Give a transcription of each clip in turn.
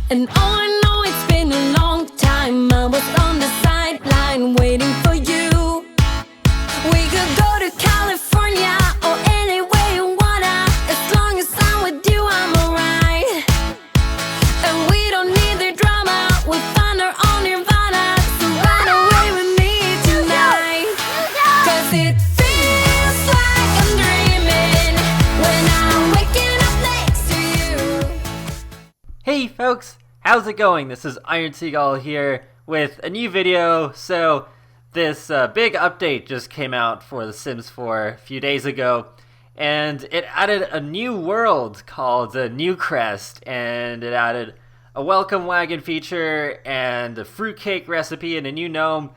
And oh, I know it's been a long time. I was on the sideline waiting for you. We could go to California or anywhere you wanna. As long as I'm with you, I'm alright. And we don't need the drama. We'll find our own nirvana. So run away with me tonight. 'Cause it feels like I'm dreaming when I'm waking up next to you. Hey folks, how's it going? This is Iron Seagull here with a new video. So this big update just came out for The Sims 4 a few days ago, and it added a new world called Newcrest, and it added a welcome wagon feature and a fruitcake recipe and a new gnome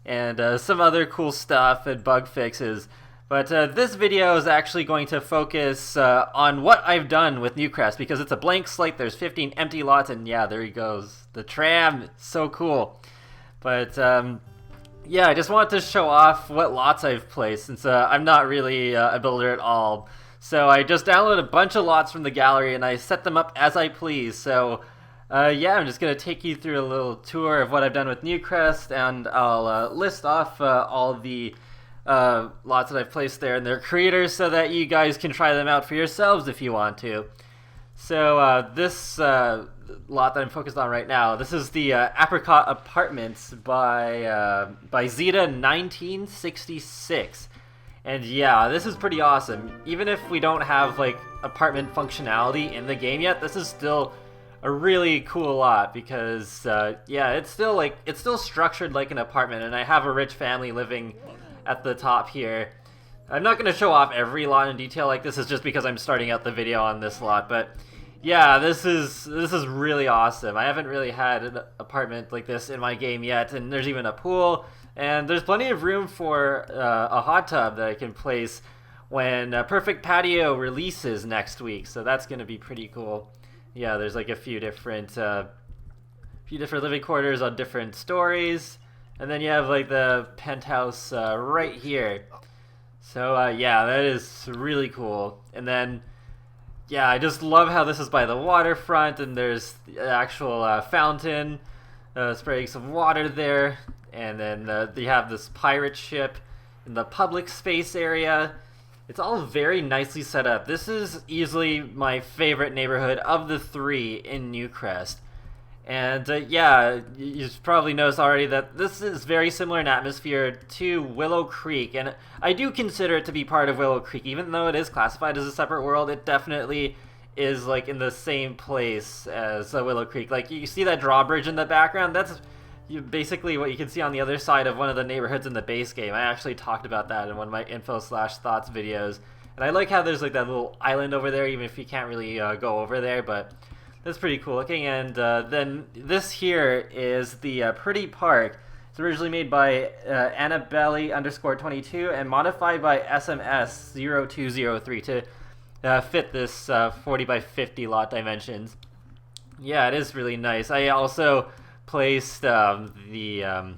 and some other cool stuff and bug fixes. But this video is actually going to focus on what I've done with Newcrest, because it's a blank slate. There's 15 empty lots, and yeah, there he goes. The tram, it's so cool. But yeah, I just wanted to show off what lots I've placed, since I'm not really a builder at all. So I just downloaded a bunch of lots from the gallery, and I set them up as I please. So yeah, I'm just going to take you through a little tour of what I've done with Newcrest, and I'll list off all the lots that I've placed there and their creators, so that you guys can try them out for yourselves if you want to. So this lot that I'm focused on right now, this is the Apricot Apartments by Zeta 1966. And yeah, this is pretty awesome. Even if we don't have like apartment functionality in the game yet, this is still a really cool lot, because yeah, it's still structured like an apartment, and I have a rich family living at the top here. I'm not going to show off every lot in detail like this, is just because I'm starting out the video on this lot, but yeah, this is really awesome. I haven't really had an apartment like this in my game yet, and there's even a pool, and there's plenty of room for a hot tub that I can place when Perfect Patio releases next week, so that's going to be pretty cool. Yeah, there's like a few different living quarters on different stories. And then you have like the penthouse right here. So yeah, that is really cool. And then, yeah, I just love how this is by the waterfront, and there's the actual fountain spraying some water there. And then you have this pirate ship in the public space area. It's all very nicely set up. This is easily my favorite neighborhood of the three in Newcrest. And yeah, you've probably noticed already that this is very similar in atmosphere to Willow Creek, and I do consider it to be part of Willow Creek. Even though it is classified as a separate world, it definitely is like in the same place as Willow Creek. Like, you see that drawbridge in the background? That's basically what you can see on the other side of one of the neighborhoods in the base game. I actually talked about that in one of my info/thoughts videos, and I like how there's like that little island over there, even if you can't really go over there, but that's pretty cool looking. And then this here is the Pretty Park. It's originally made by Annabelle_22 and modified by SMS0203 to fit this 40 by 50 lot dimensions. Yeah, it is really nice. I also placed the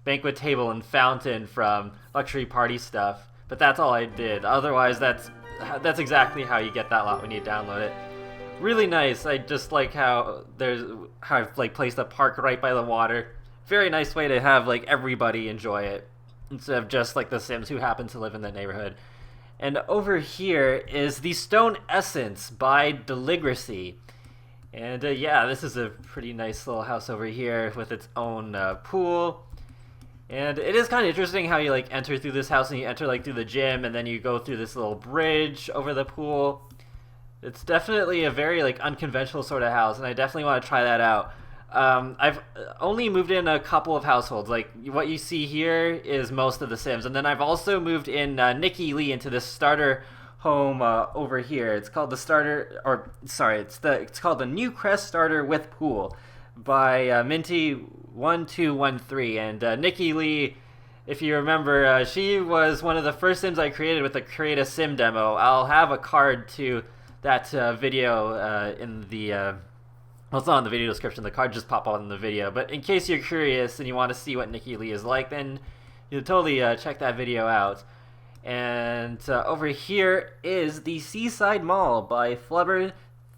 banquet table and fountain from Luxury Party Stuff, but that's all I did. Otherwise, that's exactly how you get that lot when you download it. Really nice. I just like how I've like placed a park right by the water. Very nice way to have like everybody enjoy it, instead of just like the Sims who happen to live in the neighborhood. And over here is the Stone Essence by Deligracy. And yeah, this is a pretty nice little house over here with its own pool. And it is kind of interesting how you like enter through this house, and you enter like through the gym, and then you go through this little bridge over the pool. It's definitely a very like unconventional sort of house, and I definitely want to try that out. I've only moved in a couple of households. Like, what you see here is most of the Sims, and then I've also moved in Nikki Lee into this starter home over here. It's called the it's called the Newcrest Starter with Pool by Minty1213. And Nikki Lee, if you remember, she was one of the first Sims I created with the Create a Sim demo. I'll have a card to that video in the well, it's not in the video description. The card just pop up in the video, but in case you're curious and you want to see what Nikki Lee is like, then you'll totally check that video out. And over here is the Seaside Mall by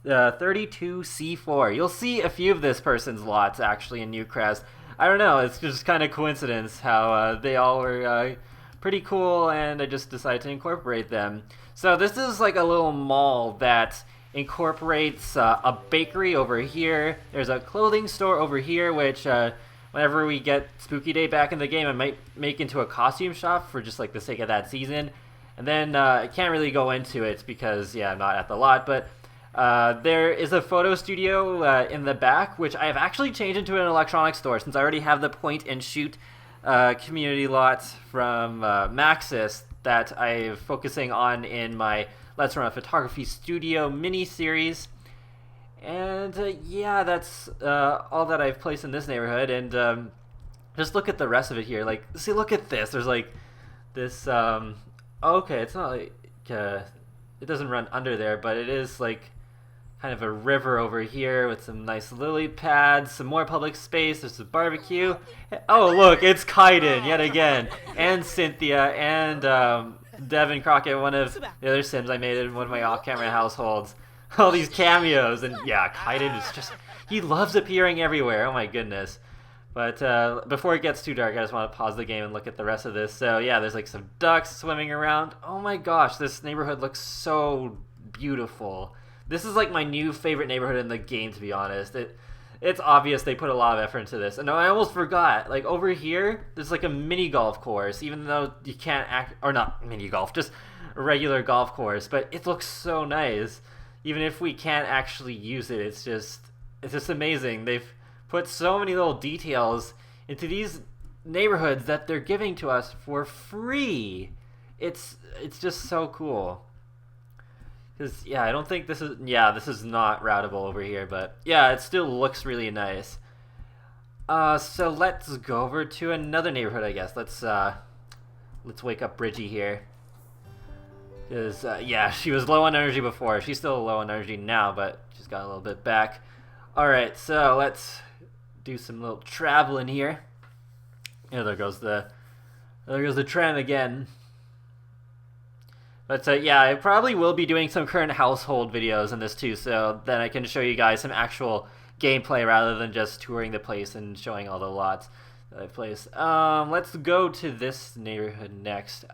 32C4. You'll see a few of this person's lots actually in Newcrest. I don't know, it's just kind of coincidence how they all were pretty cool, and I just decided to incorporate them. So this is like a little mall that incorporates a bakery over here. There's a clothing store over here, which whenever we get Spooky Day back in the game, I might make into a costume shop for just like the sake of that season. And then I can't really go into it because, yeah, I'm not at the lot, but there is a photo studio in the back, which I have actually changed into an electronics store since I already have the point and shoot community lot from Maxis that I'm focusing on in my Let's Run a Photography Studio mini-series. And yeah, that's all that I've placed in this neighborhood. And just look at the rest of it here. Like, see, look at this. There's like this, okay, it's not like, it doesn't run under there, but it is like kind of a river over here with some nice lily pads, some more public space, there's a barbecue. Oh, look, it's Kaiden yet again. And Cynthia, and Devin Crockett, one of the other Sims I made in one of my off-camera households. All these cameos, and yeah, Kaiden is just, he loves appearing everywhere, oh my goodness. But before it gets too dark, I just want to pause the game and look at the rest of this. So yeah, there's like some ducks swimming around. Oh my gosh, this neighborhood looks so beautiful. This is like my new favorite neighborhood in the game, to be honest. It's obvious they put a lot of effort into this. And I almost forgot, like over here, there's like a mini golf course, even though you can't or not mini golf, just a regular golf course. But it looks so nice. Even if we can't actually use it, it's just amazing. They've put so many little details into these neighborhoods that they're giving to us for free. It's just so cool. Because, yeah, I don't think this is not routable over here, but yeah, it still looks really nice. So let's go over to another neighborhood, I guess. Let's wake up Bridgie here. Because, yeah, she was low on energy before. She's still low on energy now, but she's got a little bit back. Alright, so let's do some little traveling here. Yeah, there goes the tram again. But yeah, I probably will be doing some current household videos in this too, so then I can show you guys some actual gameplay rather than just touring the place and showing all the lots that I've placed. Let's go to this neighborhood next.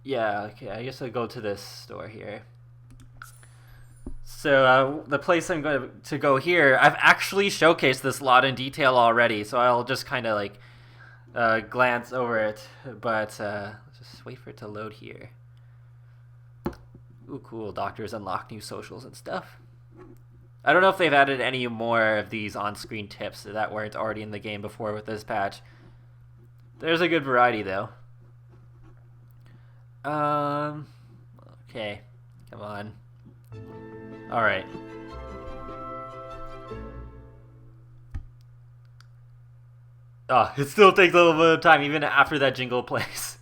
Yeah, okay, I guess I'll go to this store here. So the place I'm going to go here, I've actually showcased this lot in detail already, so I'll just kind of like glance over it, but just wait for it to load here. Ooh, cool, doctors unlock new socials and stuff. I don't know if they've added any more of these on-screen tips that weren't already in the game before with this patch. There's a good variety though. Okay, come on. Alright. Oh, it still takes a little bit of time even after that jingle plays.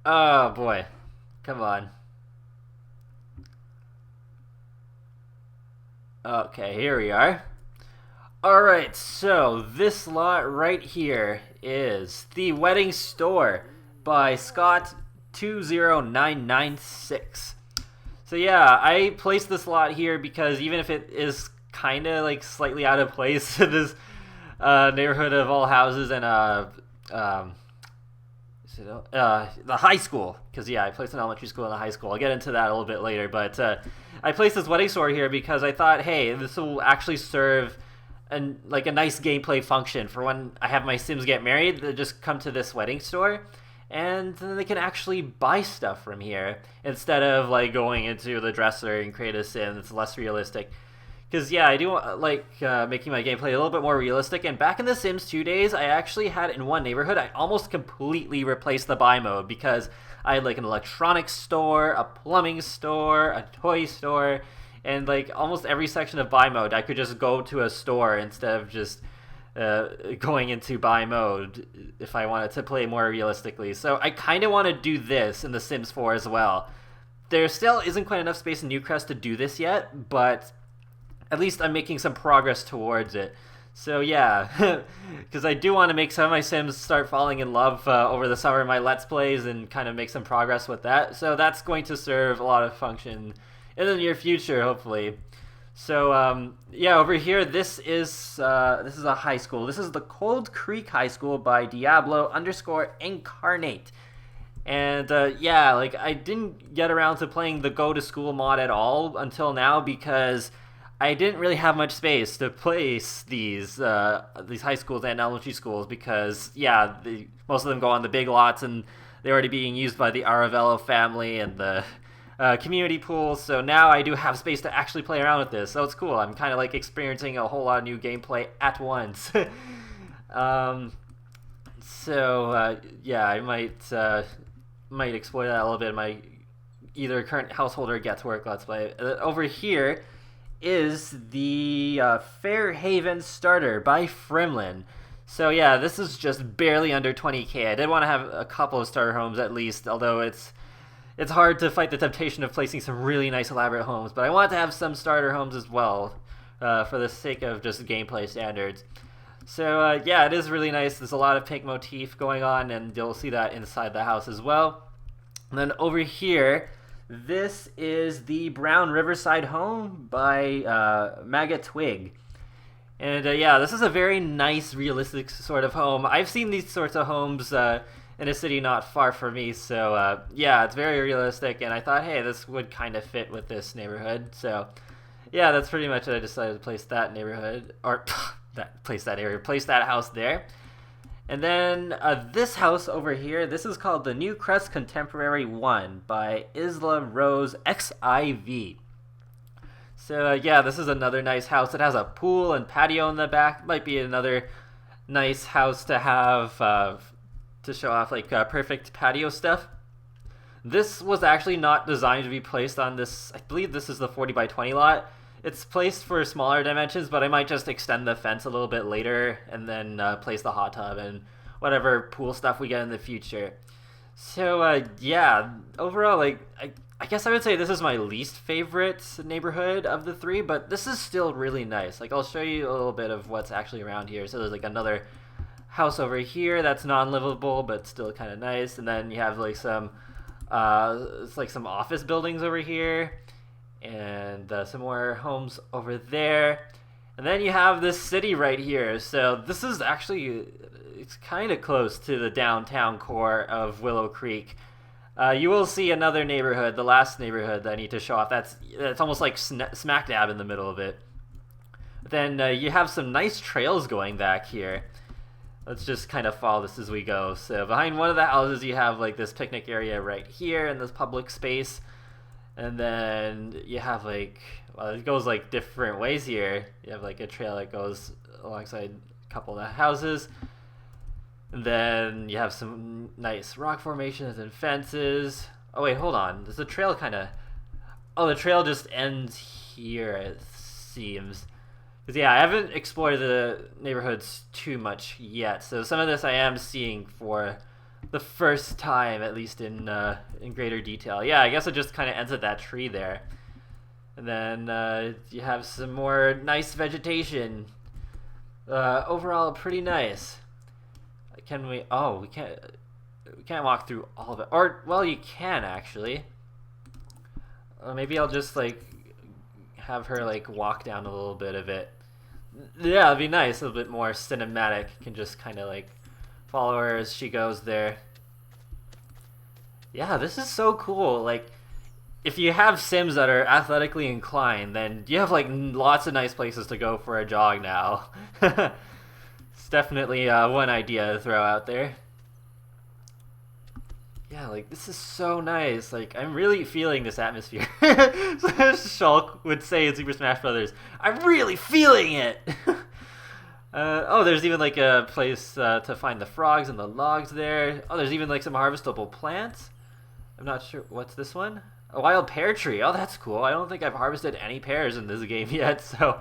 Oh boy. Come on. Okay, here we are. Alright, so this lot right here is The Wedding Store by Scott20996. So yeah, I placed this lot here because even if it is kind of like slightly out of place in this neighborhood of all houses and the high school, because yeah, I placed an elementary school and a high school. I'll get into that a little bit later, but I placed this wedding store here because I thought, hey, this will actually serve a nice gameplay function for when I have my Sims get married. They just come to this wedding store, and then they can actually buy stuff from here instead of like going into the dresser and create a Sim that's less realistic. Because yeah, I do like making my gameplay a little bit more realistic. And back in the Sims 2 days, I actually had in one neighborhood, I almost completely replaced the buy mode because I had like an electronics store, a plumbing store, a toy store, and like almost every section of buy mode, I could just go to a store instead of just going into buy mode if I wanted to play more realistically. So I kind of want to do this in The Sims 4 as well. There still isn't quite enough space in Newcrest to do this yet, but at least I'm making some progress towards it. So yeah, because I do want to make some of my Sims start falling in love over the summer in my Let's Plays and kind of make some progress with that. So that's going to serve a lot of function in the near future, hopefully. So yeah, over here, this is a high school. This is the ColdCreek High School by Diablo_Incarnate. And yeah, like I didn't get around to playing the Go to School mod at all until now because I didn't really have much space to place these high schools and elementary schools because yeah, most of them go on the big lots and they're already being used by the Aravello family and the community pools. So now I do have space to actually play around with this. So it's cool. I'm kind of like experiencing a whole lot of new gameplay at once. So yeah, I might explore that a little bit in my either current household or Get to Work Let's Play. Over here is the Fairhaven starter by Frimlin. So yeah, this is just barely under 20k. I did want to have a couple of starter homes at least, although it's hard to fight the temptation of placing some really nice elaborate homes, but I want to have some starter homes as well for the sake of just gameplay standards. So yeah, it is really nice. There's a lot of pink motif going on, and you'll see that inside the house as well. And then over here, this is the brown Riverside Home by magetwigg. And yeah, this is a very nice, realistic sort of home. I've seen these sorts of homes in a city not far from me, so yeah, it's very realistic, and I thought, hey, this would kind of fit with this neighborhood. So yeah, that's pretty much it. I decided to place that neighborhood, or place that house there. And then this house over here, this is called the Newcrest Contemporary 1 by islarosexiv. So yeah, this is another nice house. It has a pool and patio in the back. Might be another nice house to have to show off like perfect patio stuff. This was actually not designed to be placed on this. I believe this is the 40 by 20 lot. It's placed for smaller dimensions, but I might just extend the fence a little bit later and then place the hot tub and whatever pool stuff we get in the future. So yeah, overall, like I guess I would say this is my least favorite neighborhood of the three, but this is still really nice. Like I'll show you a little bit of what's actually around here. So there's like another house over here that's non-livable but still kind of nice, and then you have like some it's like some office buildings over here, and some more homes over there, and then you have this city right here. So this is actually, it's kind of close to the downtown core of Willow Creek. You will see another neighborhood, the last neighborhood that I need to show off. That's almost like smack dab in the middle of it. Then you have some nice trails going back here. Let's just kind of follow this as we go. So behind one of the houses, you have like this picnic area right here in this public space. And then you have like, well, it goes like different ways here. You have like a trail that goes alongside a couple of the houses. And then you have some nice rock formations and fences. Oh wait, hold on. There's a trail kind of... Oh, the trail just ends here, it seems. Because yeah, I haven't explored the neighborhoods too much yet, so some of this I am seeing for the first time, at least in greater detail. Yeah, I guess it just kind of ends at that tree there. And then you have some more nice vegetation. Overall, pretty nice. Can we... Oh, we can't walk through all of it. Or, well, you can, actually. Maybe I'll just, like, have her, like, walk down a little bit of it. Yeah, it'd be nice, a little bit more cinematic. You can just kind of, like, follow her as she goes there. Yeah, this is so cool. Like, if you have Sims that are athletically inclined, then you have, like, lots of nice places to go for a jog now. It's definitely one idea to throw out there. Yeah, like, this is so nice. Like, I'm really feeling this atmosphere. As Shulk would say in Super Smash Brothers, I'm really feeling it! Oh, there's even, like, a place to find the frogs and the logs there. Oh, there's even, like, some harvestable plants. I'm not sure. What's this one? A wild pear tree. Oh, that's cool. I don't think I've harvested any pears in this game yet, so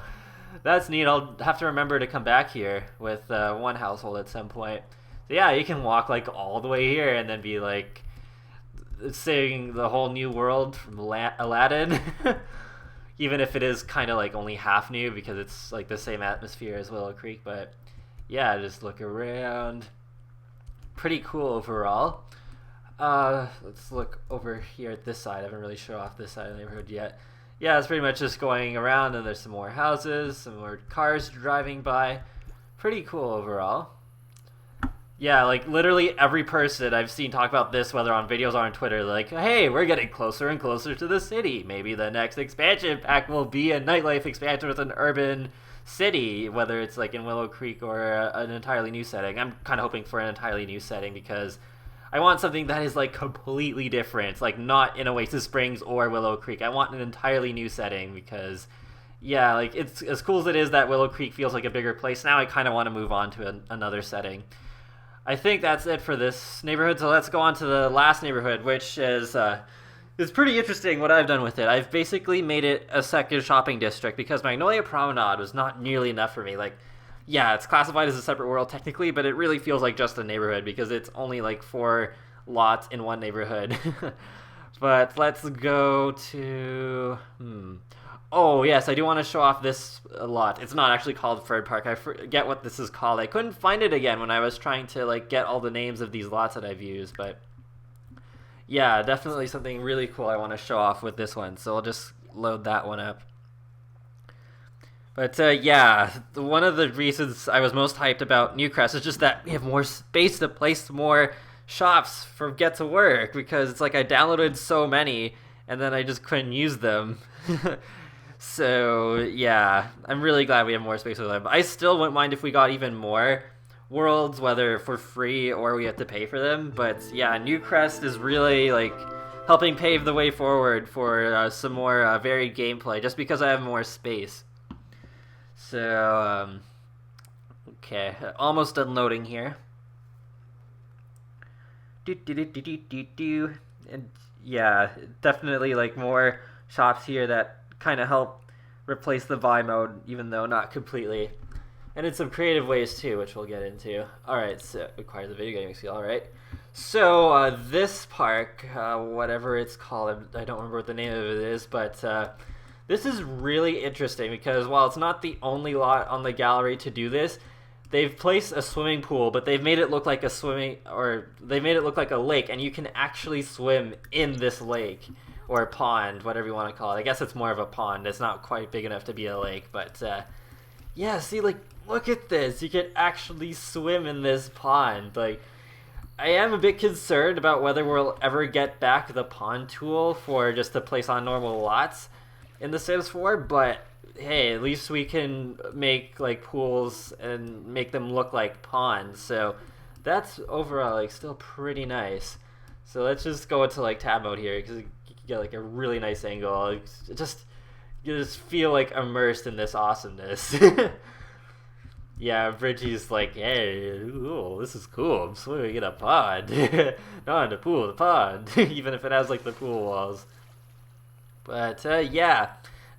that's neat. I'll have to remember to come back here with one household at some point. So yeah, you can walk like all the way here and then be like seeing the whole new world from Aladdin. even if it is kind of like only half new because it's like the same atmosphere as Willow Creek. But yeah, just look around. Pretty cool overall. Let's look over here at this side. I haven't really shown off this side of the neighborhood yet. Yeah, it's pretty much just going around, and there's some more houses, some more cars driving by. Pretty cool overall. Yeah, like literally every person I've seen talk about this, whether on videos or on Twitter, like, hey, we're getting closer and closer to the city. Maybe the next expansion pack will be a nightlife expansion with an urban city, whether it's like in Willow Creek or an entirely new setting. I'm kind of hoping for an entirely new setting because I want something that is like completely different, like not in Oasis Springs or Willow Creek. I want an entirely new setting because, yeah, like it's as cool as it is that Willow Creek feels like a bigger place. Now I kind of want to move on to another setting. I think that's it for this neighborhood, so let's go on to the last neighborhood, which is pretty interesting what I've done with it. I've basically made it a second shopping district because Magnolia Promenade was not nearly enough for me. Like, yeah, it's classified as a separate world technically, but it really feels like just a neighborhood because it's only like 4 lots in one neighborhood. But let's go to... Oh, yes, I do want to show off this lot. It's not actually called Ferd Park. I forget what this is called. I couldn't find it again when I was trying to like get all the names of these lots that I've used, but yeah, definitely something really cool I want to show off with this one. So I'll just load that one up. But yeah, one of the reasons I was most hyped about Newcrest is just that we have more space to place more shops for Get to Work, because it's like I downloaded so many and then I just couldn't use them. So yeah, I'm really glad we have more space with them. I still wouldn't mind if we got even more worlds, whether for free or we have to pay for them. But yeah, Newcrest is really like helping pave the way forward for some more varied gameplay, just because I have more space. So okay, almost done loading here. And yeah, definitely like more shops here that kind of help replace the buy mode, even though not completely, and in some creative ways too, which we'll get into. Alright, so acquire the video gaming skill. Alright, so this park, whatever it's called, I don't remember what the name of it is, but this is really interesting because while it's not the only lot on the gallery to do this, they've placed a swimming pool, but they've made it look like they've made it look like a lake, and you can actually swim in this lake. Or pond, whatever you want to call it. I guess it's more of a pond. It's not quite big enough to be a lake, but yeah, see, like, look at this. You can actually swim in this pond. Like, I am a bit concerned about whether we'll ever get back the pond tool for just to place on normal lots in The Sims 4, but hey, at least we can make, like, pools and make them look like ponds, so that's overall, like, still pretty nice. So let's just go into, like, tab mode here, because get like a really nice angle. You just feel like immersed in this awesomeness. Yeah, Bridgie's like, hey, ooh, this is cool. I'm swimming in a pond. Not in the pool, the pond. Even if it has like the pool walls. But yeah,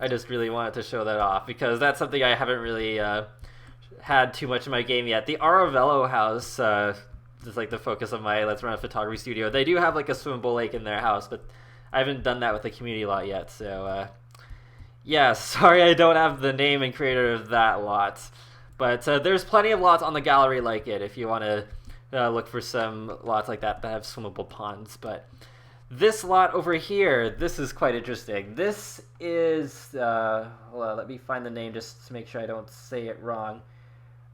I just really wanted to show that off because that's something I haven't really had too much in my game yet. The Aravello house is like the focus of my Let's Run a Photography studio. They do have like a swimmable lake in their house, but I haven't done that with the community lot yet, so yeah, sorry I don't have the name and creator of that lot. But there's plenty of lots on the gallery like it if you want to look for some lots like that have swimmable ponds. But this lot over here, this is quite interesting. This is, hold on, let me find the name just to make sure I don't say it wrong.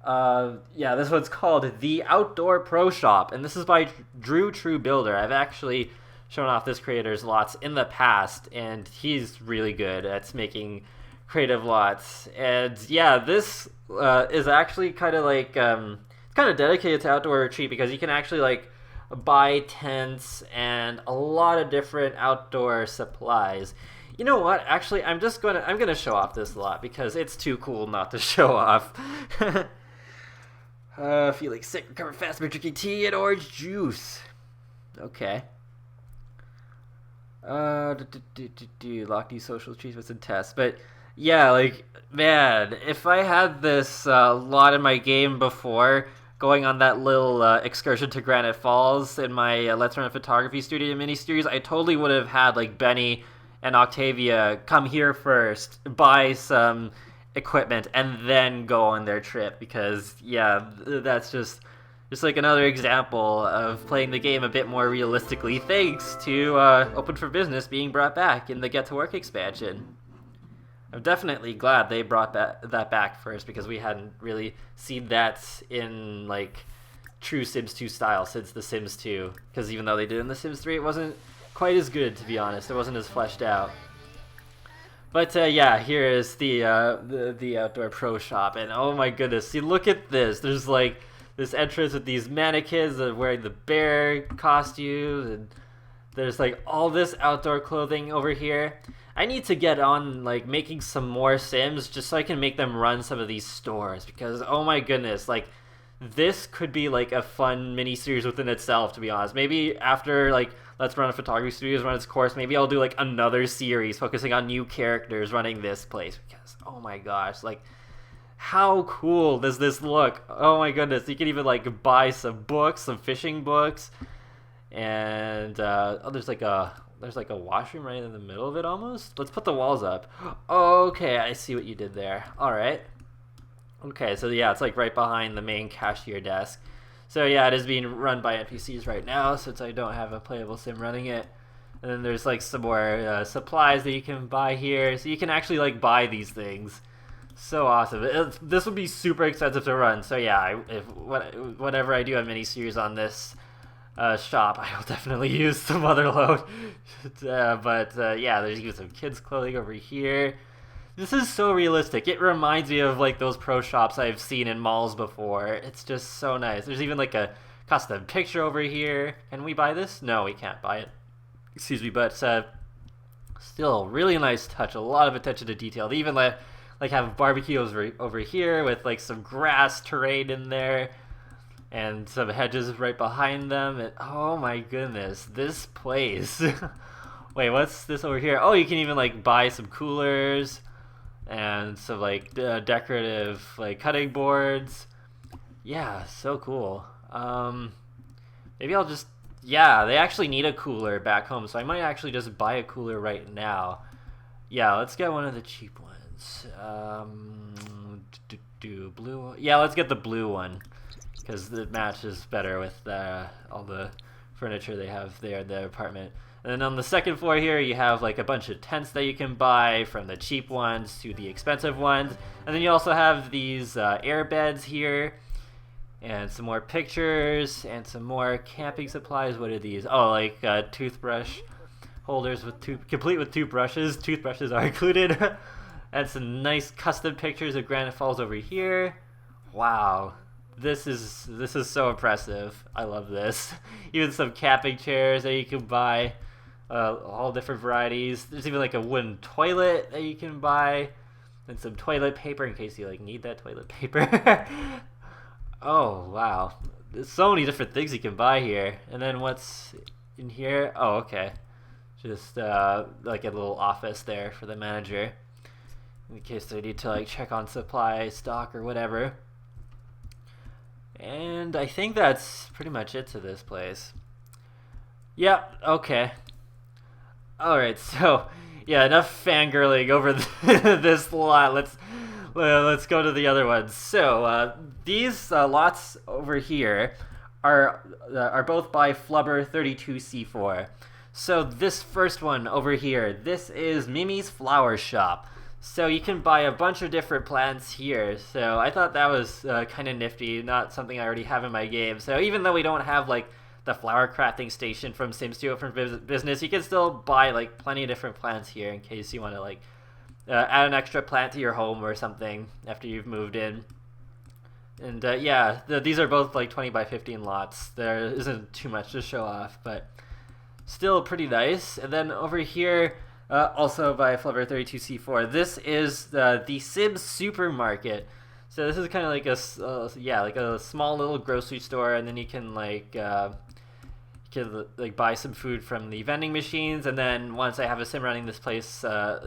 Yeah, this one's called The Outdoor Pro Shop, and this is by DruTruBuilder. I've actually shown off this creator's lots in the past, and he's really good at making creative lots. And yeah, this is actually kind of like kind of dedicated to outdoor retreat because you can actually like buy tents and a lot of different outdoor supplies. You know what? Actually, I'm gonna show off this lot because it's too cool not to show off. Feeling sick, recover fast by drinking tea and orange juice. Okay. Lock these social achievements and tests. But yeah, like, man, if I had this lot in my game before, going on that little excursion to Granite Falls in my Let's Run a Photography studio mini-series, I totally would have had like Benny and Octavia come here first, buy some equipment, and then go on their trip, because yeah, that's just like another example of playing the game a bit more realistically, thanks to Open for Business being brought back in the Get to Work expansion. I'm definitely glad they brought that back first, because we hadn't really seen that in like true Sims 2 style since The Sims 2. Because even though they did in The Sims 3, it wasn't quite as good, to be honest. It wasn't as fleshed out. But yeah, here is the outdoor pro shop, and oh my goodness, see, look at this. There's like this entrance with these mannequins that are wearing the bear costumes, and there's like all this outdoor clothing over here. I need to get on like making some more Sims just so I can make them run some of these stores, because oh my goodness, like this could be like a fun mini series within itself, to be honest. Maybe after like Let's Run a Photography Studios run its course, maybe I'll do like another series focusing on new characters running this place, because oh my gosh, like how cool does this look? Oh my goodness, you can even like buy some books, some fishing books, and there's like a washroom right in the middle of it almost. Let's put the walls up. Okay, I see what you did there. All right. Okay, so yeah, it's like right behind the main cashier desk. So yeah, it is being run by NPCs right now, since I don't have a playable sim running it. And then there's like some more supplies that you can buy here, so you can actually like buy these things. So awesome. This would be super expensive to run. So yeah, whatever I do a mini series on this shop, I will definitely use some other load. Yeah, there's even some kids clothing over here. This is so realistic. It reminds me of like those pro shops I've seen in malls before. It's just so nice. There's even like a custom picture over here. Can we buy this? No, we can't buy it. Excuse me, but still really nice touch. A lot of attention to detail. They even like have barbecues over here with like some grass terrain in there and some hedges right behind them. And oh my goodness, this place. Wait, what's this over here? Oh, you can even like buy some coolers and some like decorative like cutting boards. Yeah, so cool. Maybe I'll just, yeah, they actually need a cooler back home, so I might actually just buy a cooler right now. Yeah, let's get one of the cheap ones. Blue. Yeah, let's get the blue one, because it matches better with all the furniture they have there in the apartment. And then on the second floor here, you have like a bunch of tents that you can buy, from the cheap ones to the expensive ones. And then you also have these air beds here, and some more pictures, and some more camping supplies. What are these? Oh, like toothbrush holders complete with two brushes. Toothbrushes are included. And some nice custom pictures of Granite Falls over here. Wow. This is so impressive. I love this. Even some camping chairs that you can buy, all different varieties. There's even like a wooden toilet that you can buy, and some toilet paper in case you like need that toilet paper. Oh wow, there's so many different things you can buy here. And then what's in here? Oh okay, just like a little office there for the manager, in case they need to like check on supply stock or whatever. And I think that's pretty much it to this place. Yep, okay. Alright, so, yeah, enough fangirling over this lot. Let's go to the other ones. So, these lots over here are both by Flubber32C4. So, this first one over here, this is Mimmys Flower Shop. So you can buy a bunch of different plants here. So I thought that was kind of nifty, not something I already have in my game. So even though we don't have like the flower crafting station from Sims 2 from Business, you can still buy like plenty of different plants here in case you want to like add an extra plant to your home or something after you've moved in. And yeah, these are both like 20 by 15 lots. There isn't too much to show off, but still pretty nice. And then over here, also by Flubber32C4. This is the Sims Supermarket. So this is kind of like like a small little grocery store, and then you can like buy some food from the vending machines, and then once I have a sim running this place,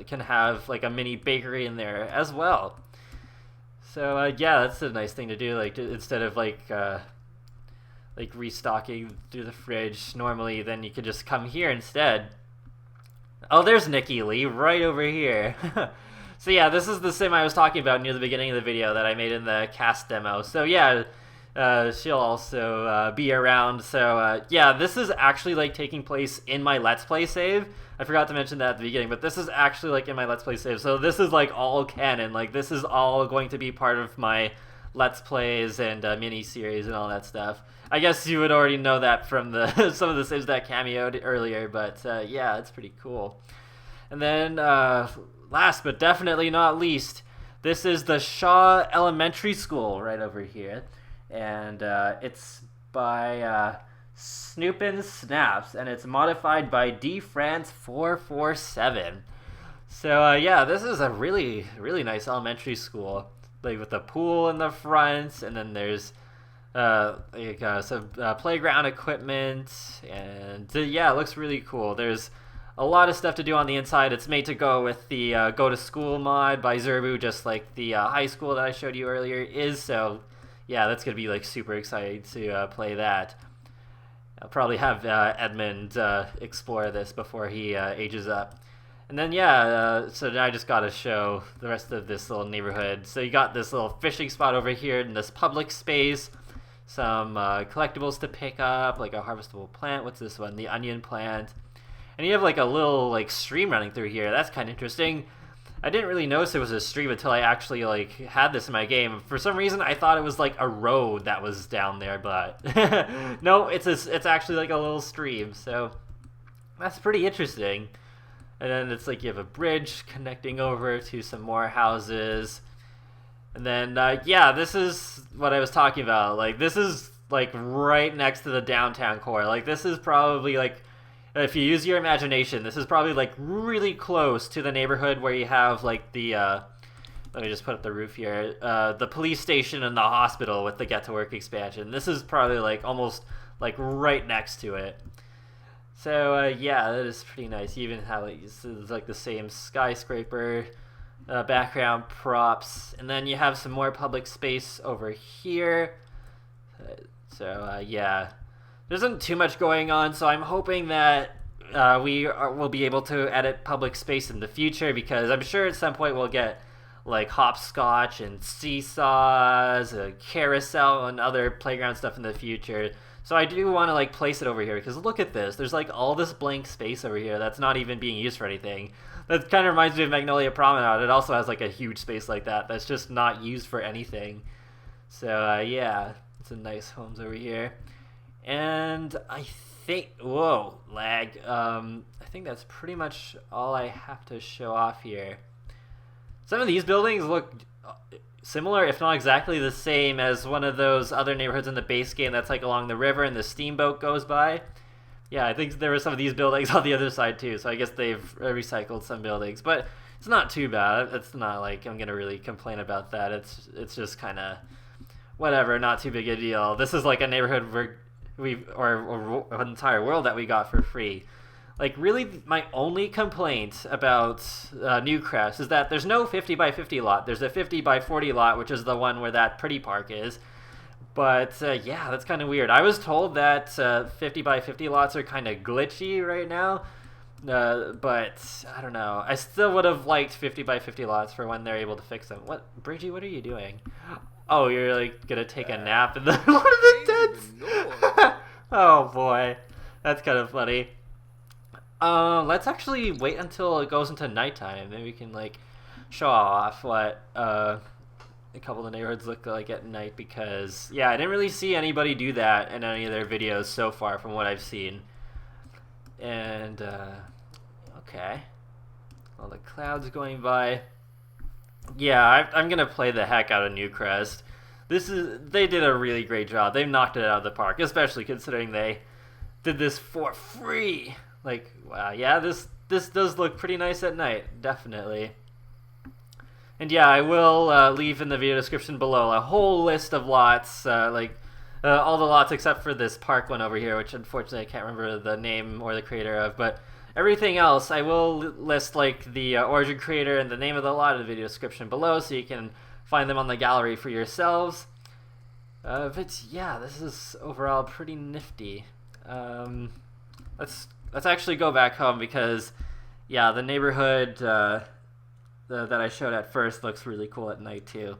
can have like a mini bakery in there as well. So yeah, that's a nice thing to do. Like instead of like restocking through the fridge normally, then you could just come here instead. Oh, there's Nikki Lee right over here. So yeah, this is the sim I was talking about near the beginning of the video that I made in the cast demo. So yeah, she'll also be around. So yeah, this is actually like taking place in my Let's Play save. I forgot to mention that at the beginning, but this is actually like in my Let's Play save. So this is like all canon. Like this is all going to be part of my Let's Plays and mini-series and all that stuff. I guess you would already know that from the some of the saves that cameoed earlier, but yeah, it's pretty cool. And then last but definitely not least, this is the Shaw Elementary School right over here. And it's by snupensnaps, and it's modified by DFrance447. So yeah, this is a really, really nice elementary school, like with a pool in the front, and then there's some playground equipment, and yeah, it looks really cool. There's a lot of stuff to do on the inside. It's made to go with the Go to School mod by Erzebes, just like the high school that I showed you earlier is. So yeah, that's gonna be like super exciting to play that. I'll probably have Edmund explore this before he ages up. And then yeah, so now I just gotta show the rest of this little neighborhood. So you got this little fishing spot over here in this public space. Some collectibles to pick up, like a harvestable plant. What's this one? The onion plant. And you have like a little like stream running through here. That's kind of interesting. I didn't really notice it was a stream until I actually like had this in my game. For some reason, I thought it was like a road that was down there, but no, it's actually like a little stream. So that's pretty interesting. And then it's like you have a bridge connecting over to some more houses. And then, yeah, this is what I was talking about. Like, this is, like, right next to the downtown core. Like, this is probably, like, if you use your imagination, this is probably, like, really close to the neighborhood where you have, like, the, let me just put up the roof here, the police station and the hospital with the Get to Work expansion. This is probably, like, almost, like, right next to it. So, yeah, that is pretty nice. You even have, like, this is, like, the same skyscraper background props, and then you have some more public space over here. So yeah, there isn't too much going on, so I'm hoping that we'll be able to edit public space in the future, because I'm sure at some point we'll get like hopscotch and seesaws, a carousel, and other playground stuff in the future. So I do want to like place it over here, because look at this. There's like all this blank space over here that's not even being used for anything. That kind of reminds me of Magnolia Promenade. It also has like a huge space like that that's just not used for anything. So yeah, some nice homes over here. And I think, whoa, lag. I think that's pretty much all I have to show off here. Some of these buildings look similar, if not exactly the same, as one of those other neighborhoods in the base game that's like along the river and the steamboat goes by. Yeah, I think there were some of these buildings on the other side too, so I guess they've recycled some buildings, but it's not too bad. It's not like I'm gonna really complain about that. It's just kind of whatever, not too big a deal. This is like a neighborhood or an entire world that we got for free. Like, really, my only complaint about Newcrest is that there's no 50 by 50 lot. There's a 50 by 40 lot, which is the one where that pretty park is. But, yeah, that's kind of weird. I was told that 50 by 50 lots are kind of glitchy right now. But, I don't know. I still would have liked 50 by 50 lots for when they're able to fix them. What? Bridgie, what are you doing? Oh, you're, like, gonna take a nap in the one of the tents? Oh, boy. That's kind of funny. Let's actually wait until it goes into nighttime. Maybe we can, like, show off what, a couple of the neighborhoods look like at night, because yeah, I didn't really see anybody do that in any of their videos so far from what I've seen. And okay, all the clouds going by. Yeah, I'm gonna play the heck out of Newcrest. They did a really great job. They knocked it out of the park, especially considering they did this for free. Like, wow, yeah, this does look pretty nice at night, definitely. And yeah, I will leave in the video description below a whole list of lots, all the lots except for this park one over here, which unfortunately I can't remember the name or the creator of, but everything else I will list, like the origin creator and the name of the lot in the video description below, so you can find them on the gallery for yourselves. But yeah, this is overall pretty nifty. Let's actually go back home, because yeah, the neighborhood that I showed at first looks really cool at night too.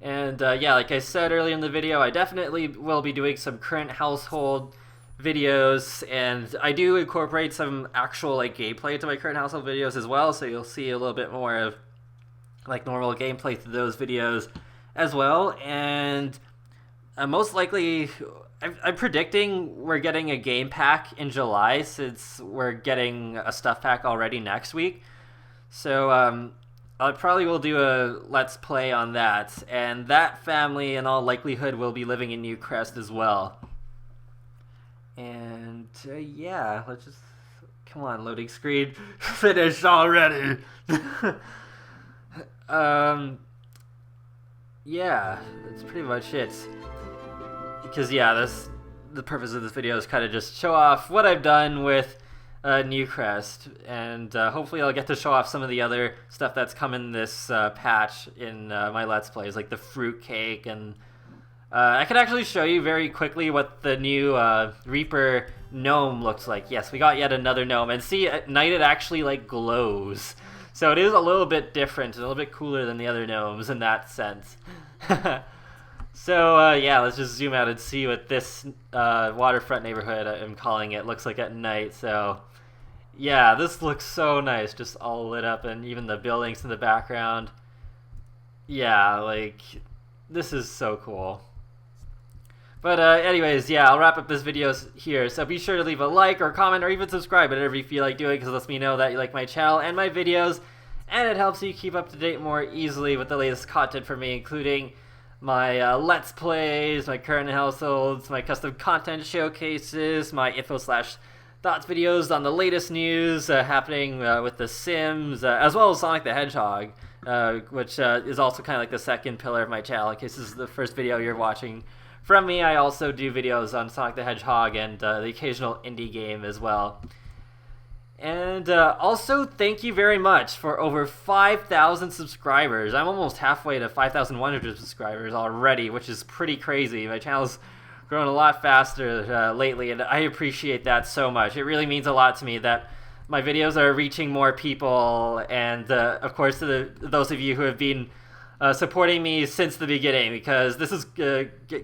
And yeah, like I said earlier in the video, I definitely will be doing some current household videos, and I do incorporate some actual like gameplay to my current household videos as well, so you'll see a little bit more of like normal gameplay to those videos as well. And most likely, I'm predicting we're getting a game pack in July, since we're getting a stuff pack already next week. So I probably will do a Let's Play on that, and that family in all likelihood will be living in Newcrest as well. And yeah, let's just, come on, loading screen, finish already. Yeah, that's pretty much it. Because yeah, the purpose of this video is kind of just show off what I've done with Newcrest, and hopefully I'll get to show off some of the other stuff that's come in this patch in my Let's Plays, like the fruit cake, and I can actually show you very quickly what the new Reaper gnome looks like. Yes, we got yet another gnome, and see, at night it actually like glows, so it is a little bit different, a little bit cooler than the other gnomes in that sense. So yeah, let's just zoom out and see what this waterfront neighborhood, I'm calling it, looks like at night. So yeah, this looks so nice, just all lit up, and even the buildings in the background. Yeah, like, this is so cool. But anyways, yeah, I'll wrap up this video here. So be sure to leave a like or comment or even subscribe, whatever you feel like doing, because it lets me know that you like my channel and my videos, and it helps you keep up to date more easily with the latest content from me, including my Let's Plays, my current households, my custom content showcases, my info/thoughts videos on the latest news happening with The Sims, as well as Sonic the Hedgehog, which is also kind of like the second pillar of my channel. In case this is the first video you're watching from me, I also do videos on Sonic the Hedgehog and the occasional indie game as well. And also, thank you very much for over 5,000 subscribers. I'm almost halfway to 5,100 subscribers already, which is pretty crazy. My channel's grown a lot faster lately, and I appreciate that so much. It really means a lot to me that my videos are reaching more people, and of course to those of you who have been supporting me since the beginning, because this is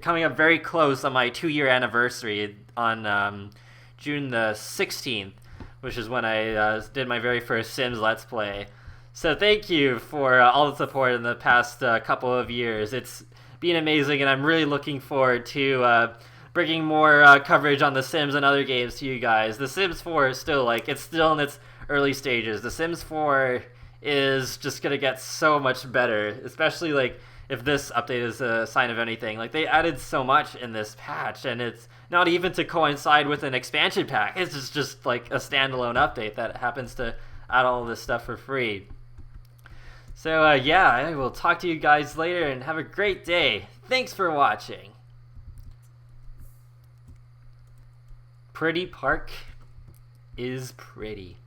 coming up very close on my 2-year anniversary on June the 16th. Which is when I did my very first Sims Let's Play. So thank you for all the support in the past couple of years. It's been amazing, and I'm really looking forward to bringing more coverage on The Sims and other games to you guys. The Sims 4 is still, like, it's still in its early stages. The Sims 4 is just gonna get so much better, especially, like, if this update is a sign of anything. Like, they added so much in this patch, and it's not even to coincide with an expansion pack. It's just like a standalone update that happens to add all this stuff for free. So yeah, I will talk to you guys later, and have a great day. Thanks for watching. Pretty Park is pretty.